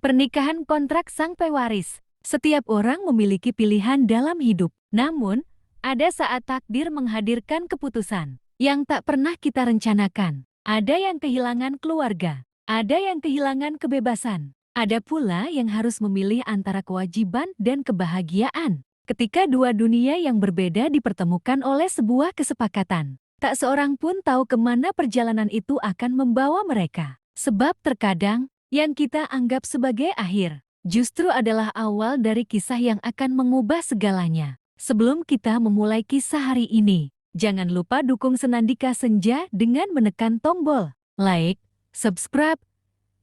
Pernikahan kontrak sang pewaris. Setiap orang memiliki pilihan dalam hidup. Namun, ada saat takdir menghadirkan keputusan yang tak pernah kita rencanakan. Ada yang kehilangan keluarga, ada yang kehilangan kebebasan, ada pula yang harus memilih antara kewajiban dan kebahagiaan. Ketika dua dunia yang berbeda dipertemukan oleh sebuah kesepakatan, tak seorang pun tahu kemana perjalanan itu akan membawa mereka. Sebab terkadang, yang kita anggap sebagai akhir, justru adalah awal dari kisah yang akan mengubah segalanya. Sebelum kita memulai kisah hari ini, jangan lupa dukung Senandika Senja dengan menekan tombol like, subscribe,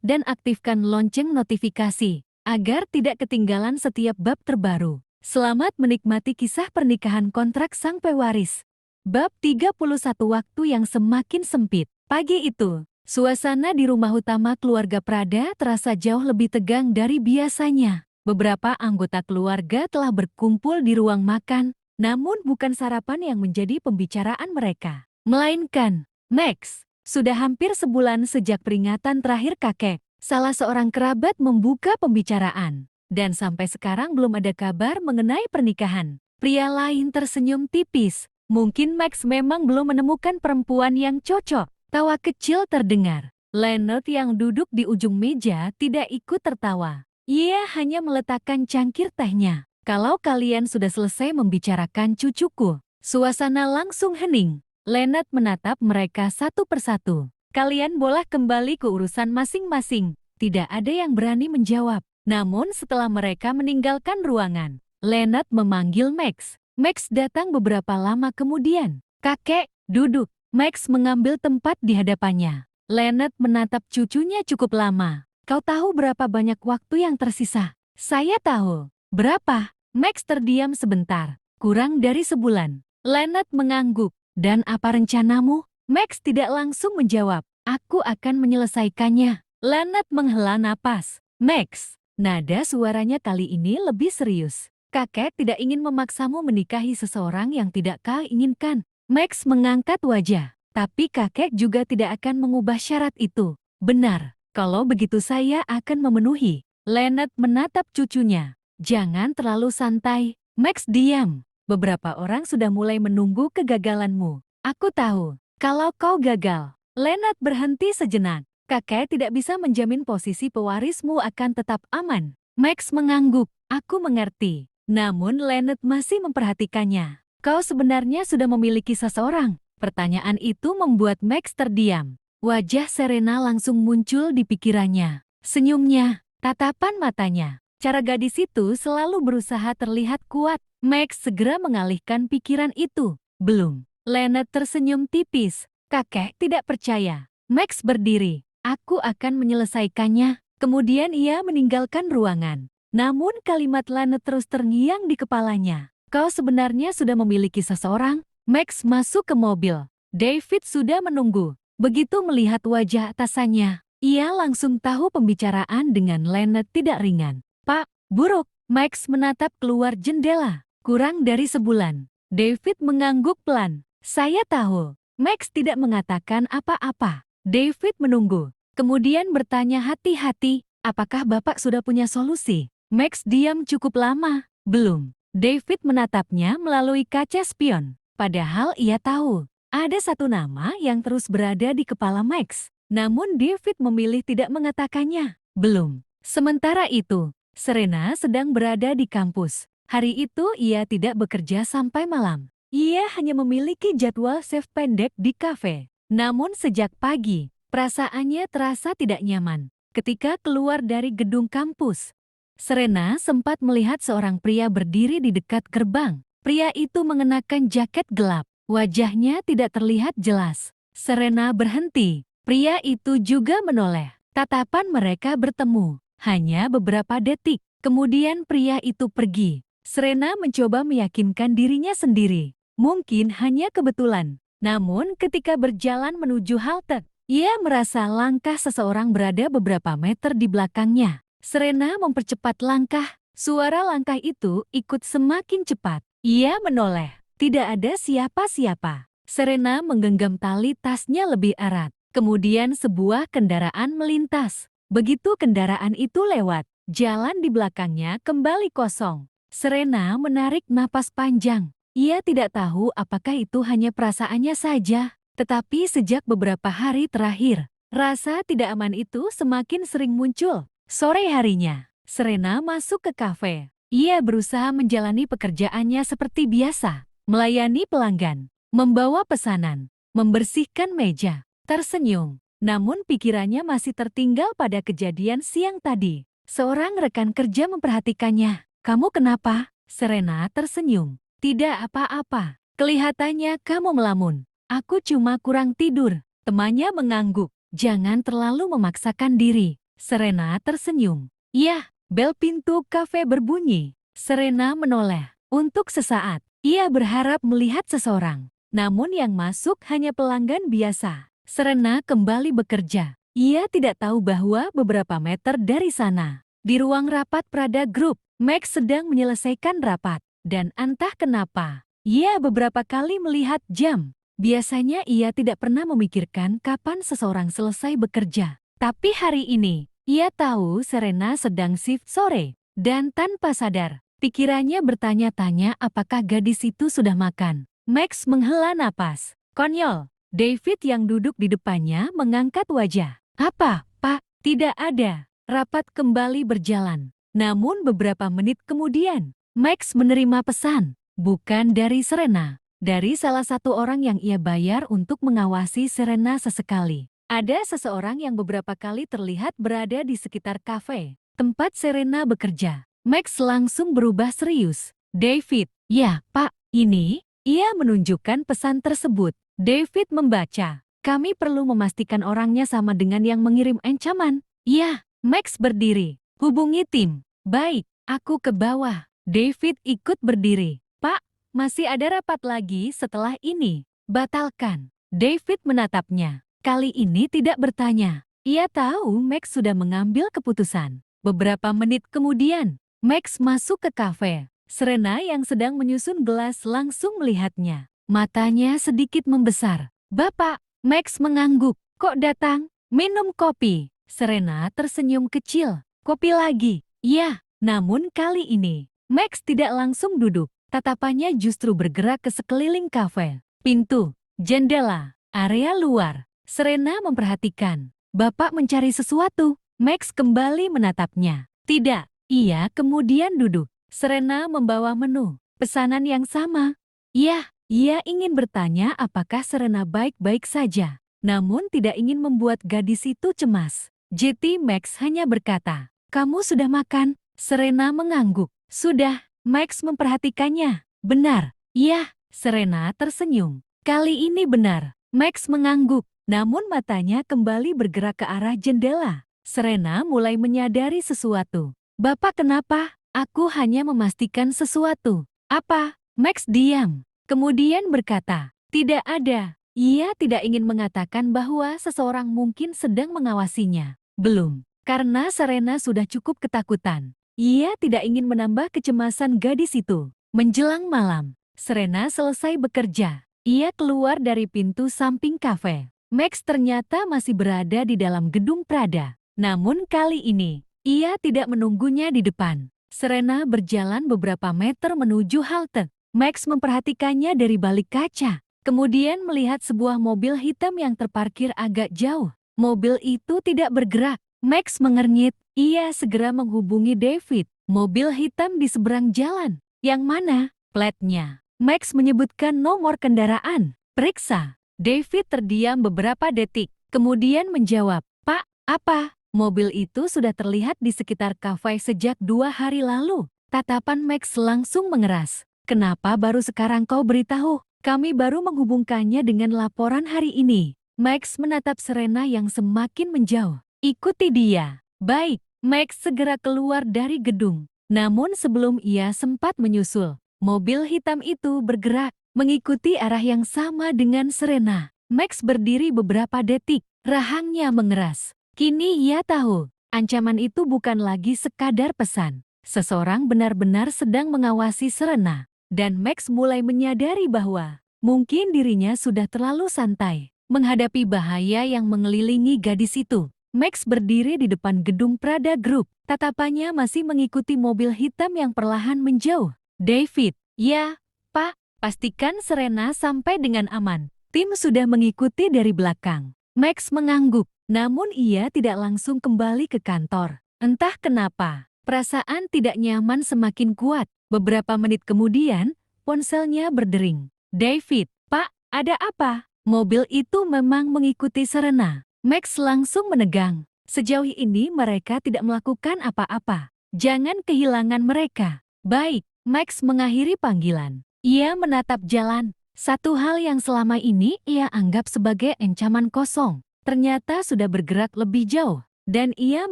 dan aktifkan lonceng notifikasi, agar tidak ketinggalan setiap bab terbaru. Selamat menikmati kisah pernikahan kontrak sang pewaris. Bab 31 Waktu yang semakin sempit. Pagi itu, suasana di rumah utama keluarga Prada terasa jauh lebih tegang dari biasanya. Beberapa anggota keluarga telah berkumpul di ruang makan, namun bukan sarapan yang menjadi pembicaraan mereka, melainkan Max. Sudah hampir sebulan sejak peringatan terakhir kakek, salah seorang kerabat membuka pembicaraan, dan sampai sekarang belum ada kabar mengenai pernikahan. Pria lain tersenyum tipis. Mungkin Max memang belum menemukan perempuan yang cocok. Tawa kecil terdengar. Leonard yang duduk di ujung meja tidak ikut tertawa. Ia hanya meletakkan cangkir tehnya. Kalau kalian sudah selesai membicarakan cucuku, suasana langsung hening. Leonard menatap mereka satu persatu. Kalian boleh kembali ke urusan masing-masing. Tidak ada yang berani menjawab. Namun setelah mereka meninggalkan ruangan, Leonard memanggil Max. Max datang beberapa lama kemudian. Kakek, duduk. Max mengambil tempat di hadapannya. Leonard menatap cucunya cukup lama. Kau tahu berapa banyak waktu yang tersisa? Saya tahu. Berapa? Max terdiam sebentar. Kurang dari sebulan. Leonard mengangguk. Dan apa rencanamu? Max tidak langsung menjawab. Aku akan menyelesaikannya. Leonard menghela napas. Max, nada suaranya kali ini lebih serius. Kakek tidak ingin memaksamu menikahi seseorang yang tidak kau inginkan. Max mengangkat wajah, tapi kakek juga tidak akan mengubah syarat itu. Benar, kalau begitu saya akan memenuhi. Leonard menatap cucunya. Jangan terlalu santai. Max diam. Beberapa orang sudah mulai menunggu kegagalanmu. Aku tahu, kalau kau gagal. Leonard berhenti sejenak. Kakek tidak bisa menjamin posisi pewarismu akan tetap aman. Max mengangguk. Aku mengerti. Namun Leonard masih memperhatikannya. Kau sebenarnya sudah memiliki seseorang? Pertanyaan itu membuat Max terdiam. Wajah Serena langsung muncul di pikirannya. Senyumnya, tatapan matanya. Cara gadis itu selalu berusaha terlihat kuat. Max segera mengalihkan pikiran itu. Belum. Leonard tersenyum tipis. Kakek tidak percaya. Max berdiri. Aku akan menyelesaikannya. Kemudian ia meninggalkan ruangan. Namun kalimat Leonard terus terngiang di kepalanya. Kau sebenarnya sudah memiliki seseorang? Max masuk ke mobil. David sudah menunggu. Begitu melihat wajah atasannya, ia langsung tahu pembicaraan dengan Leonard tidak ringan. Pak, buruk. Max menatap keluar jendela. Kurang dari sebulan. David mengangguk pelan. Saya tahu. Max tidak mengatakan apa-apa. David menunggu. Kemudian bertanya hati-hati, apakah Bapak sudah punya solusi? Max diam cukup lama. Belum. David menatapnya melalui kaca spion. Padahal ia tahu, ada satu nama yang terus berada di kepala Max. Namun David memilih tidak mengatakannya. Belum. Sementara itu, Serena sedang berada di kampus. Hari itu ia tidak bekerja sampai malam. Ia hanya memiliki jadwal shift pendek di kafe. Namun sejak pagi, perasaannya terasa tidak nyaman. Ketika keluar dari gedung kampus, Serena sempat melihat seorang pria berdiri di dekat gerbang. Pria itu mengenakan jaket gelap. Wajahnya tidak terlihat jelas. Serena berhenti. Pria itu juga menoleh. Tatapan mereka bertemu. Hanya beberapa detik. Kemudian pria itu pergi. Serena mencoba meyakinkan dirinya sendiri. Mungkin hanya kebetulan. Namun ketika berjalan menuju halte, ia merasa langkah seseorang berada beberapa meter di belakangnya. Serena mempercepat langkah. Suara langkah itu ikut semakin cepat. Ia menoleh. Tidak ada siapa-siapa. Serena menggenggam tali tasnya lebih erat. Kemudian sebuah kendaraan melintas. Begitu kendaraan itu lewat, jalan di belakangnya kembali kosong. Serena menarik napas panjang. Ia tidak tahu apakah itu hanya perasaannya saja, tetapi sejak beberapa hari terakhir, rasa tidak aman itu semakin sering muncul. Sore harinya, Serena masuk ke kafe. Ia berusaha menjalani pekerjaannya seperti biasa, melayani pelanggan, membawa pesanan, membersihkan meja, tersenyum. Namun pikirannya masih tertinggal pada kejadian siang tadi. Seorang rekan kerja memperhatikannya. "Kamu kenapa?" Serena tersenyum. "Tidak apa-apa. Kelihatannya kamu melamun." "Aku cuma kurang tidur." Temannya mengangguk. "Jangan terlalu memaksakan diri." Serena tersenyum. "Iya." Bel pintu kafe berbunyi. Serena menoleh. Untuk sesaat, ia berharap melihat seseorang. Namun yang masuk hanya pelanggan biasa. Serena kembali bekerja. Ia tidak tahu bahwa beberapa meter dari sana, di ruang rapat Prada Group, Max sedang menyelesaikan rapat. Dan entah kenapa, ia beberapa kali melihat jam. Biasanya ia tidak pernah memikirkan kapan seseorang selesai bekerja. Tapi hari ini, ia tahu Serena sedang shift sore. Dan tanpa sadar, pikirannya bertanya-tanya apakah gadis itu sudah makan. Max menghela napas. "Konyol." David yang duduk di depannya mengangkat wajah. "Apa, Pak?" "Tidak ada." Rapat kembali berjalan. Namun beberapa menit kemudian, Max menerima pesan. Bukan dari Serena. Dari salah satu orang yang ia bayar untuk mengawasi Serena sesekali. Ada seseorang yang beberapa kali terlihat berada di sekitar kafe, tempat Serena bekerja. Max langsung berubah serius. "David." "Ya, Pak. Ini?" Ia menunjukkan pesan tersebut. David membaca. "Kami perlu memastikan orangnya sama dengan yang mengirim ancaman." "Ya." Max berdiri. "Hubungi tim." "Baik, aku ke bawah." David ikut berdiri. "Pak, masih ada rapat lagi setelah ini." "Batalkan." David menatapnya. Kali ini tidak bertanya. Ia tahu Max sudah mengambil keputusan. Beberapa menit kemudian, Max masuk ke kafe. Serena yang sedang menyusun gelas langsung melihatnya. Matanya sedikit membesar. "Bapak." Max mengangguk. "Kok datang?" "Minum kopi." Serena tersenyum kecil. "Kopi lagi?" "Ya." Namun kali ini, Max tidak langsung duduk. Tatapannya justru bergerak ke sekeliling kafe. Pintu, jendela, area luar. Serena memperhatikan. "Bapak mencari sesuatu?" Max kembali menatapnya. "Tidak." Ia kemudian duduk. Serena membawa menu. "Pesanan yang sama?" "Ya." Ia ingin bertanya apakah Serena baik-baik saja, namun tidak ingin membuat gadis itu cemas. Jadi Max hanya berkata, "Kamu sudah makan?" Serena mengangguk. "Sudah." Max memperhatikannya. "Benar?" "Iya." Serena tersenyum. "Kali ini benar." Max mengangguk, namun matanya kembali bergerak ke arah jendela. Serena mulai menyadari sesuatu. "Bapak kenapa?" "Aku hanya memastikan sesuatu." "Apa?" Max diam. Kemudian berkata, "Tidak ada." Ia tidak ingin mengatakan bahwa seseorang mungkin sedang mengawasinya. Belum, karena Serena sudah cukup ketakutan. Ia tidak ingin menambah kecemasan gadis itu. Menjelang malam, Serena selesai bekerja. Ia keluar dari pintu samping kafe. Max ternyata masih berada di dalam gedung Prada. Namun kali ini, ia tidak menunggunya di depan. Serena berjalan beberapa meter menuju halte. Max memperhatikannya dari balik kaca, kemudian melihat sebuah mobil hitam yang terparkir agak jauh. Mobil itu tidak bergerak. Max mengernyit. Ia segera menghubungi David. "Mobil hitam di seberang jalan." "Yang mana?" "Platnya." Max menyebutkan nomor kendaraan. "Periksa." David terdiam beberapa detik, kemudian menjawab, "Pak, apa?" "Mobil itu sudah terlihat di sekitar kafe sejak 2 hari lalu." Tatapan Max langsung mengeras. "Kenapa baru sekarang kau beritahu? Kami baru menghubungkannya dengan laporan hari ini." Max menatap Serena yang semakin menjauh. "Ikuti dia." "Baik." Max segera keluar dari gedung. Namun sebelum ia sempat menyusul, mobil hitam itu bergerak, mengikuti arah yang sama dengan Serena. Max berdiri beberapa detik, rahangnya mengeras. Kini ia tahu, ancaman itu bukan lagi sekadar pesan. Seseorang benar-benar sedang mengawasi Serena. Dan Max mulai menyadari bahwa mungkin dirinya sudah terlalu santai menghadapi bahaya yang mengelilingi gadis itu. Max berdiri di depan gedung Prada Group. Tatapannya masih mengikuti mobil hitam yang perlahan menjauh. David, ya, Pak, pastikan Serena sampai dengan aman. Tim sudah mengikuti dari belakang. Max mengangguk, namun ia tidak langsung kembali ke kantor. Entah kenapa, perasaan tidak nyaman semakin kuat. Beberapa menit kemudian, ponselnya berdering. David, Pak, ada apa? Mobil itu memang mengikuti Serena. Max langsung menegang. Sejauh ini mereka tidak melakukan apa-apa. Jangan kehilangan mereka. Baik, Max mengakhiri panggilan. Ia menatap jalan. Satu hal yang selama ini ia anggap sebagai ancaman kosong. Ternyata sudah bergerak lebih jauh. Dan ia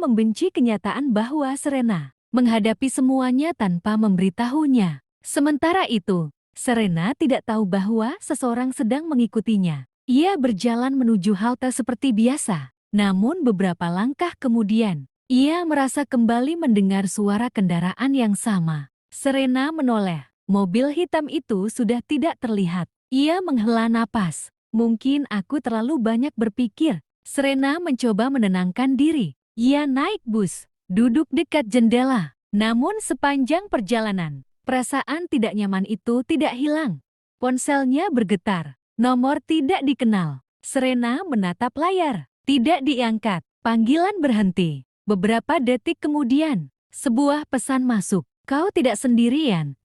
membenci kenyataan bahwa Serena menghadapi semuanya tanpa memberitahunya. Sementara itu, Serena tidak tahu bahwa seseorang sedang mengikutinya. Ia berjalan menuju halte seperti biasa. Namun beberapa langkah kemudian, ia merasa kembali mendengar suara kendaraan yang sama. Serena menoleh. Mobil hitam itu sudah tidak terlihat. Ia menghela napas. Mungkin aku terlalu banyak berpikir. Serena mencoba menenangkan diri. Ia naik bus, duduk dekat jendela. Namun sepanjang perjalanan, perasaan tidak nyaman itu tidak hilang. Ponselnya bergetar. Nomor tidak dikenal. Serena menatap layar. Tidak diangkat. Panggilan berhenti. Beberapa detik kemudian, sebuah pesan masuk. Kau tidak sendirian.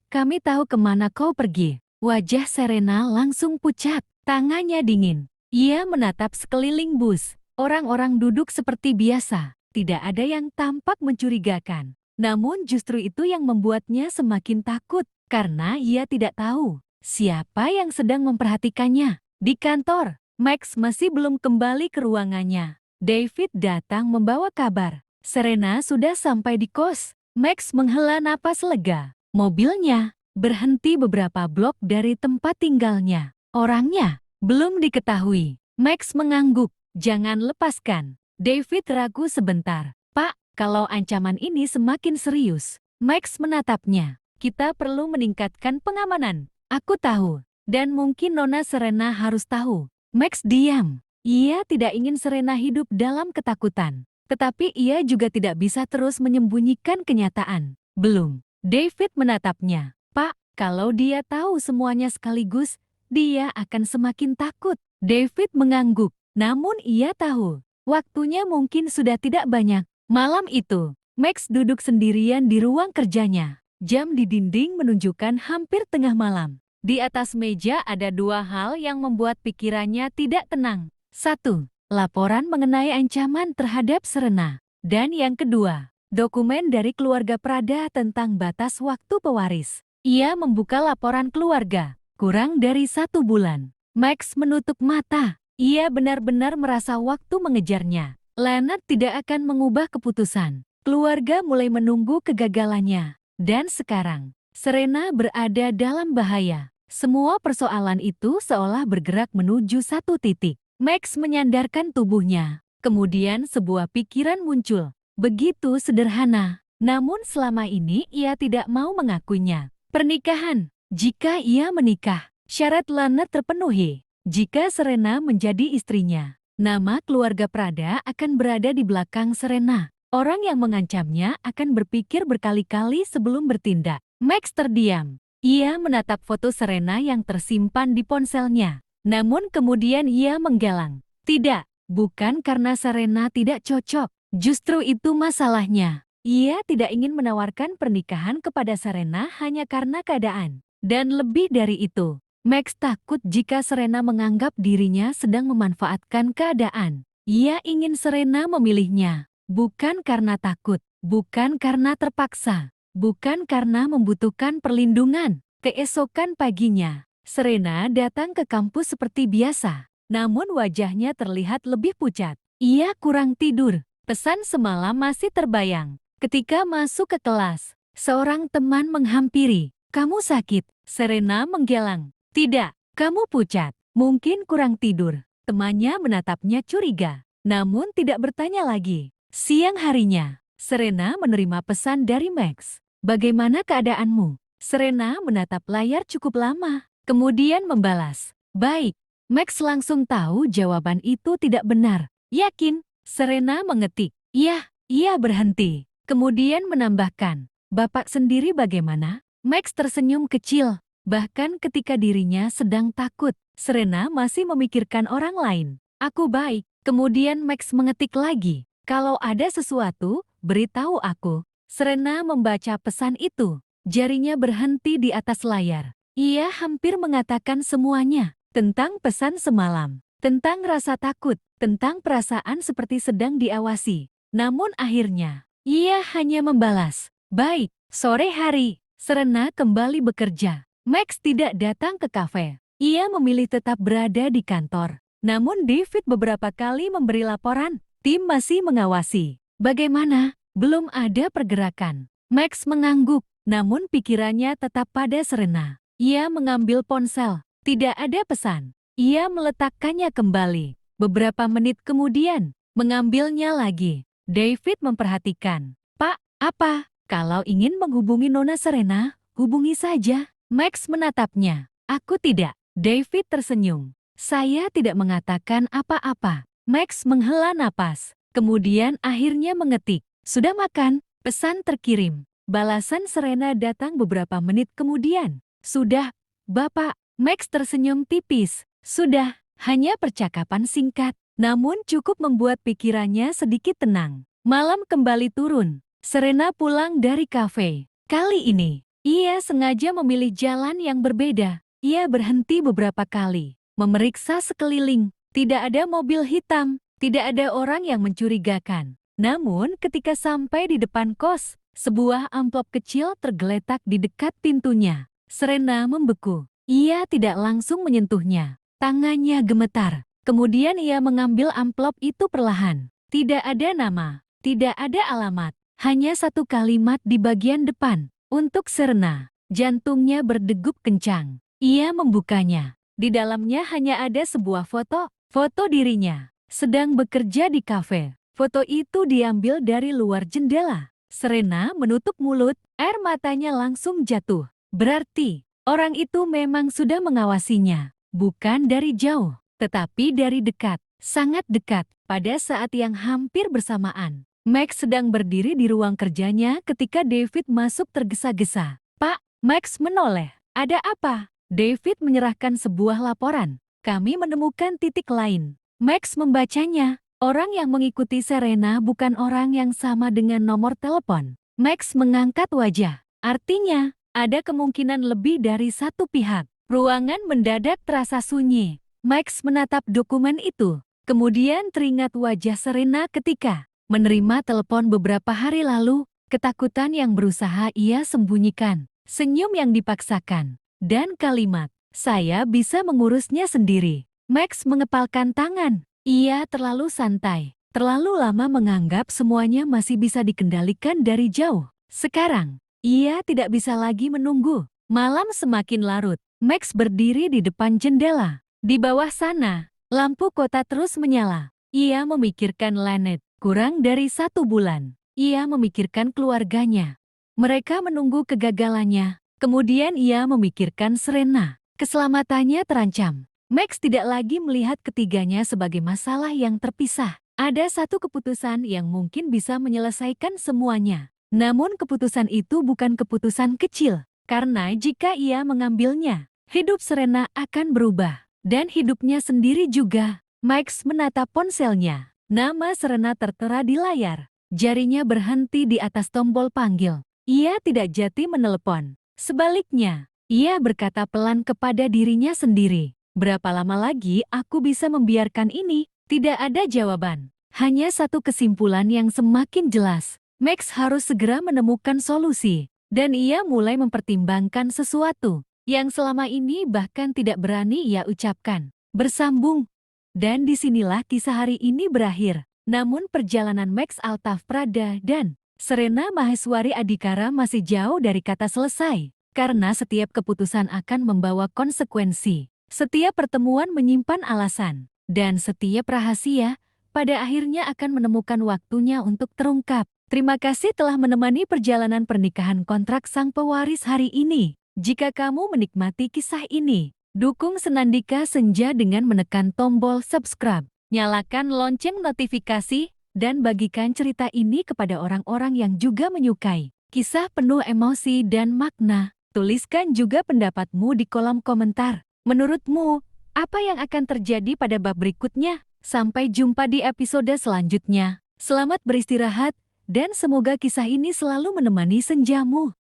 Kami tahu kemana kau pergi. Wajah Serena langsung pucat. Tangannya dingin. Ia menatap sekeliling bus. Orang-orang duduk seperti biasa. Tidak ada yang tampak mencurigakan. Namun justru itu yang membuatnya semakin takut. Karena ia tidak tahu siapa yang sedang memperhatikannya. Di kantor, Max masih belum kembali ke ruangannya. David datang membawa kabar. Serena sudah sampai di kos. Max menghela napas lega. Mobilnya berhenti beberapa blok dari tempat tinggalnya. Orangnya belum diketahui. Max mengangguk. Jangan lepaskan. David ragu sebentar. Pak, kalau ancaman ini semakin serius. Max menatapnya. Kita perlu meningkatkan pengamanan. Aku tahu. Dan mungkin Nona Serena harus tahu. Max diam. Ia tidak ingin Serena hidup dalam ketakutan. Tetapi ia juga tidak bisa terus menyembunyikan kenyataan. Belum. David menatapnya. Pak, kalau dia tahu semuanya sekaligus, dia akan semakin takut. David mengangguk. Namun ia tahu, waktunya mungkin sudah tidak banyak. Malam itu, Max duduk sendirian di ruang kerjanya. Jam di dinding menunjukkan hampir tengah malam. Di atas meja ada dua hal yang membuat pikirannya tidak tenang. Satu, laporan mengenai ancaman terhadap Serena. Dan yang kedua, dokumen dari keluarga Prada tentang batas waktu pewaris. Ia membuka laporan keluarga. Kurang dari 1 bulan. Max menutup mata. Ia benar-benar merasa waktu mengejarnya. Leonard tidak akan mengubah keputusan. Keluarga mulai menunggu kegagalannya. Dan sekarang, Serena berada dalam bahaya. Semua persoalan itu seolah bergerak menuju satu titik. Max menyandarkan tubuhnya. Kemudian sebuah pikiran muncul. Begitu sederhana. Namun selama ini ia tidak mau mengakuinya. Pernikahan. Jika ia menikah, syarat Leonard terpenuhi. Jika Serena menjadi istrinya, nama keluarga Prada akan berada di belakang Serena. Orang yang mengancamnya akan berpikir berkali-kali sebelum bertindak. Max terdiam. Ia menatap foto Serena yang tersimpan di ponselnya. Namun kemudian ia menggelang. Tidak, bukan karena Serena tidak cocok. Justru itu masalahnya. Ia tidak ingin menawarkan pernikahan kepada Serena hanya karena keadaan. Dan lebih dari itu, Max takut jika Serena menganggap dirinya sedang memanfaatkan keadaan. Ia ingin Serena memilihnya. Bukan karena takut, bukan karena terpaksa. Bukan karena membutuhkan perlindungan. Keesokan paginya, Serena datang ke kampus seperti biasa. Namun wajahnya terlihat lebih pucat. Ia kurang tidur. Pesan semalam masih terbayang. Ketika masuk ke kelas, seorang teman menghampiri. Kamu sakit? Serena menggelang. Tidak, kamu pucat. Mungkin kurang tidur. Temannya menatapnya curiga. Namun tidak bertanya lagi. Siang harinya, Serena menerima pesan dari Max. Bagaimana keadaanmu? Serena menatap layar cukup lama, kemudian membalas. Baik. Max langsung tahu jawaban itu tidak benar. Yakin? Serena mengetik. Ia berhenti. Kemudian menambahkan, Bapak sendiri bagaimana? Max tersenyum kecil. Bahkan ketika dirinya sedang takut, Serena masih memikirkan orang lain. Aku baik. Kemudian Max mengetik lagi. Kalau ada sesuatu, beritahu aku. Serena membaca pesan itu. Jarinya berhenti di atas layar. Ia hampir mengatakan semuanya. Tentang pesan semalam. Tentang rasa takut. Tentang perasaan seperti sedang diawasi. Namun akhirnya, ia hanya membalas. Baik, sore hari. Serena kembali bekerja. Max tidak datang ke kafe. Ia memilih tetap berada di kantor. Namun David beberapa kali memberi laporan. Tim masih mengawasi. Bagaimana? Belum ada pergerakan. Max mengangguk, namun pikirannya tetap pada Serena. Ia mengambil ponsel. Tidak ada pesan. Ia meletakkannya kembali. Beberapa menit kemudian, mengambilnya lagi. David memperhatikan. Pak, apa? Kalau ingin menghubungi Nona Serena, hubungi saja. Max menatapnya. Aku tidak. David tersenyum. Saya tidak mengatakan apa-apa. Max menghela napas. Kemudian akhirnya mengetik. Sudah makan? Pesan terkirim. Balasan Serena datang beberapa menit kemudian. Sudah, Bapak. Max tersenyum tipis. Sudah, hanya percakapan singkat. Namun cukup membuat pikirannya sedikit tenang. Malam kembali turun. Serena pulang dari kafe. Kali ini, ia sengaja memilih jalan yang berbeda. Ia berhenti beberapa kali. Memeriksa sekeliling. Tidak ada mobil hitam. Tidak ada orang yang mencurigakan. Namun ketika sampai di depan kos, sebuah amplop kecil tergeletak di dekat pintunya. Serena membeku. Ia tidak langsung menyentuhnya. Tangannya gemetar. Kemudian ia mengambil amplop itu perlahan. Tidak ada nama. Tidak ada alamat. Hanya satu kalimat di bagian depan. Untuk Serena. Jantungnya berdegup kencang. Ia membukanya. Di dalamnya hanya ada sebuah foto. Foto dirinya sedang bekerja di kafe. Foto itu diambil dari luar jendela. Serena menutup mulut, air matanya langsung jatuh. Berarti, orang itu memang sudah mengawasinya. Bukan dari jauh, tetapi dari dekat. Sangat dekat. Pada saat yang hampir bersamaan, Max sedang berdiri di ruang kerjanya ketika David masuk tergesa-gesa. Pak, Max menoleh. Ada apa? David menyerahkan sebuah laporan. Kami menemukan titik lain. Max membacanya. Orang yang mengikuti Serena bukan orang yang sama dengan nomor telepon. Max mengangkat wajah. Artinya, ada kemungkinan lebih dari satu pihak. Ruangan mendadak terasa sunyi. Max menatap dokumen itu. Kemudian teringat wajah Serena ketika menerima telepon beberapa hari lalu. Ketakutan yang berusaha ia sembunyikan. Senyum yang dipaksakan. Dan kalimat, saya bisa mengurusnya sendiri. Max mengepalkan tangan. Ia terlalu santai. Terlalu lama menganggap semuanya masih bisa dikendalikan dari jauh. Sekarang, ia tidak bisa lagi menunggu. Malam semakin larut. Max berdiri di depan jendela. Di bawah sana, lampu kota terus menyala. Ia memikirkan Lynette. Kurang dari 1 bulan. Ia memikirkan keluarganya. Mereka menunggu kegagalannya. Kemudian ia memikirkan Serena. Keselamatannya terancam. Max tidak lagi melihat ketiganya sebagai masalah yang terpisah. Ada satu keputusan yang mungkin bisa menyelesaikan semuanya. Namun keputusan itu bukan keputusan kecil. Karena jika ia mengambilnya, hidup Serena akan berubah. Dan hidupnya sendiri juga. Max menatap ponselnya. Nama Serena tertera di layar. Jarinya berhenti di atas tombol panggil. Ia tidak jati menelepon. Sebaliknya, ia berkata pelan kepada dirinya sendiri. Berapa lama lagi aku bisa membiarkan ini? Tidak ada jawaban. Hanya satu kesimpulan yang semakin jelas. Max harus segera menemukan solusi. Dan ia mulai mempertimbangkan sesuatu yang selama ini bahkan tidak berani ia ucapkan. Bersambung. Dan disinilah kisah hari ini berakhir. Namun perjalanan Max Altaf Prada dan Serena Maheswari Adhikara masih jauh dari kata selesai. Karena setiap keputusan akan membawa konsekuensi. Setiap pertemuan menyimpan alasan. Dan setiap rahasia, pada akhirnya akan menemukan waktunya untuk terungkap. Terima kasih telah menemani perjalanan pernikahan kontrak sang pewaris hari ini. Jika kamu menikmati kisah ini, dukung Senandika Senja dengan menekan tombol subscribe. Nyalakan lonceng notifikasi dan bagikan cerita ini kepada orang-orang yang juga menyukai kisah penuh emosi dan makna. Tuliskan juga pendapatmu di kolom komentar. Menurutmu, apa yang akan terjadi pada bab berikutnya? Sampai jumpa di episode selanjutnya. Selamat beristirahat, dan semoga kisah ini selalu menemani senjamu.